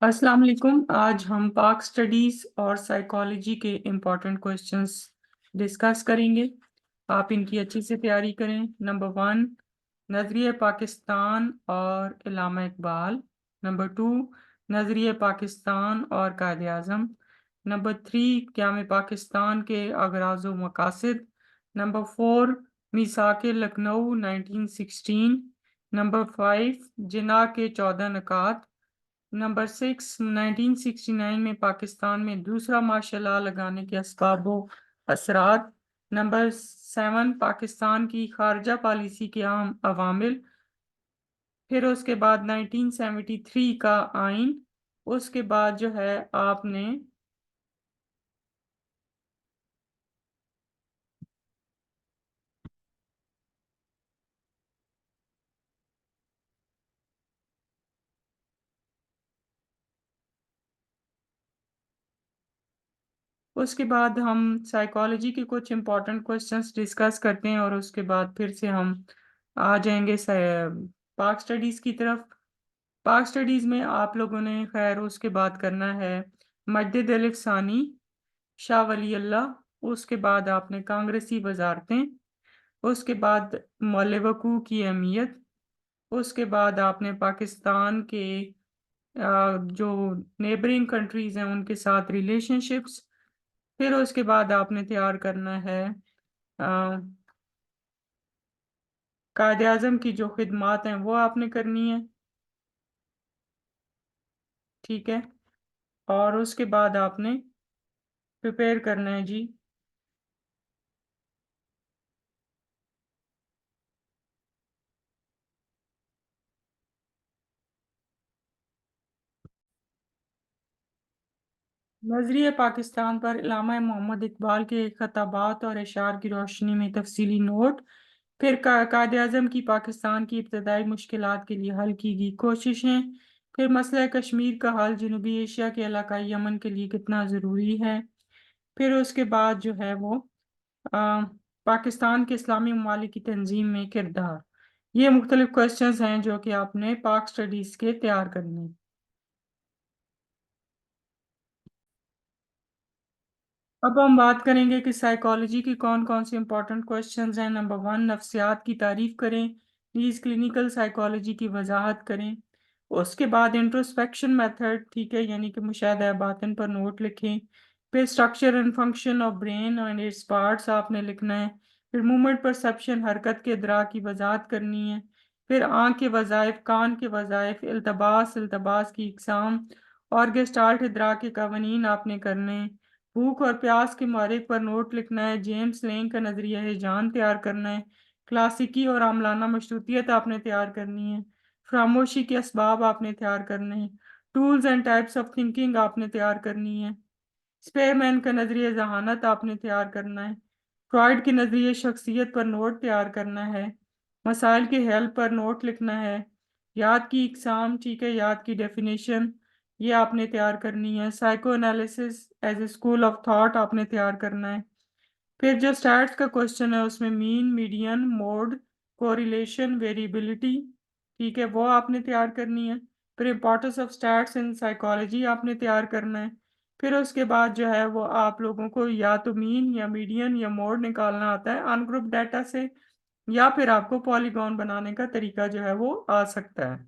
अस्सलाम वालेकुम। आज हम पाक स्टडीज और साइकोलॉजी के इम्पोर्टेंट क्वेश्चंस डिस्कस करेंगे। आप इनकी अच्छी से तैयारी करें। नंबर 1, नजरिए पाकिस्तान और इल्लामा इकबाल। नंबर 2, नजरिए पाकिस्तान और कायद आज़म। नंबर 3, क़याम पाकिस्तान के अगराज़ व मकासद। नंबर 4, मीसाक लखनऊ 1916। नंबर 5, जिन्ना के 14 नकात। नंबर 6, 1969 में पाकिस्तान में दूसरा मार्शल लॉ लगाने के असबाब व असरात। नंबर 7, पाकिस्तान की खारजा पॉलिसी के अहम अवामिल। फिर उसके बाद 1973 का आइन। उसके बाद जो है आपने उसके बाद हम साइकोलॉजी के कुछ इम्पोर्टेंट क्वेश्चंस डिस्कस करते हैं और उसके बाद फिर से हम आ जाएंगे पाक स्टडीज़ की तरफ। पाक स्टडीज़ में आप लोगों ने खैर उसके बाद करना है मजद अलिफ सानी, शाह वली अल्लाह। उसके बाद आपने कांग्रेसी वजारतें। उसके बाद मौल वकूअ की अहमियत। उसके बाद आपने पाकिस्तान के जो नेबरिंग कंट्रीज़ हैं उनके साथ रिलेशनशिप्स। फिर उसके बाद आपने तैयार करना है कायद आज़म की जो खिदमात हैं वो आपने करनी है। ठीक है। और उसके बाद आपने प्रिपेयर करना है जी नजरिए पाकिस्तान पर इल्लामा मोहम्मद इकबाल के खताबात और अशार की रोशनी में तफसीली नोट। फिर कायद आज़म की पाकिस्तान की इब्तदाई मुश्किलात के लिए हल की गई कोशिशें। फिर मसला कश्मीर का हल जनूबी एशिया के इलाकाई यमन के लिए कितना ज़रूरी है। फिर उसके बाद जो है वो आ, पाकिस्तान के इस्लामी ममालिक की तंजीम में किरदार। ये मुख्तलिफ क्वेश्चंस हैं जो कि आपने पाक स्टडीज़ के तैयार करने हैं। अब हम बात करेंगे कि साइकोलॉजी की कौन कौन सी इंपॉर्टेंट क्वेश्चंस हैं। नंबर 1, नफ्सियात की तारीफ करें। प्लीज क्लिनिकल साइकोलॉजी की वजाहत करें। उसके बाद इंट्रोस्पेक्शन मेथड, ठीक है, यानी कि मुशाहिदा बातिन पर नोट लिखें। फिर structure and function of brain and its parts आपने लिखना है। फिर मूवमेंट परसेप्शन, हरकत के इदराक की वजाहत करनी है। फिर आँख के वज़ाइफ, कान के वज़ाइफ, इल्तबास, इल्तबास की इकसाम और गेस्टाल्ट इदराक के कवानीन आपने करने हैं। भूख और प्यास के मारे पर नोट लिखना है। जेम्स लेंग का नजरिया है जान तैयार करना है। क्लासिकी और आमलाना मशरूतियत आपने तैयार करनी है। खामोशी के असबाब आपने तैयार करने हैं। Tools and types of thinking आपने तैयार करनी है। स्पेयरमैन का नजरिया जहानत आपने तैयार करना है। फ्रॉइड के नजरिए शख्सियत पर नोट तैयार करना है। मसाइल के हल पर नोट लिखना है। याद की इकसाम, ठीक है, याद की डेफिनेशन ये आपने तैयार करनी है। Psychoanalysis as a school of thought आपने तैयार करना है। फिर जो स्टैट्स का क्वेश्चन है उसमें mean, median, mode, correlation, variability, ठीक है, वो आपने तैयार करनी है। फिर importance of stats in psychology आपने तैयार करना है। फिर उसके बाद जो है वो आप लोगों को या तो मीन या मीडियन या मोड निकालना आता है अनग्रुप डाटा से, या फिर आपको पॉलीगॉन बनाने का तरीका जो है वो आ सकता है।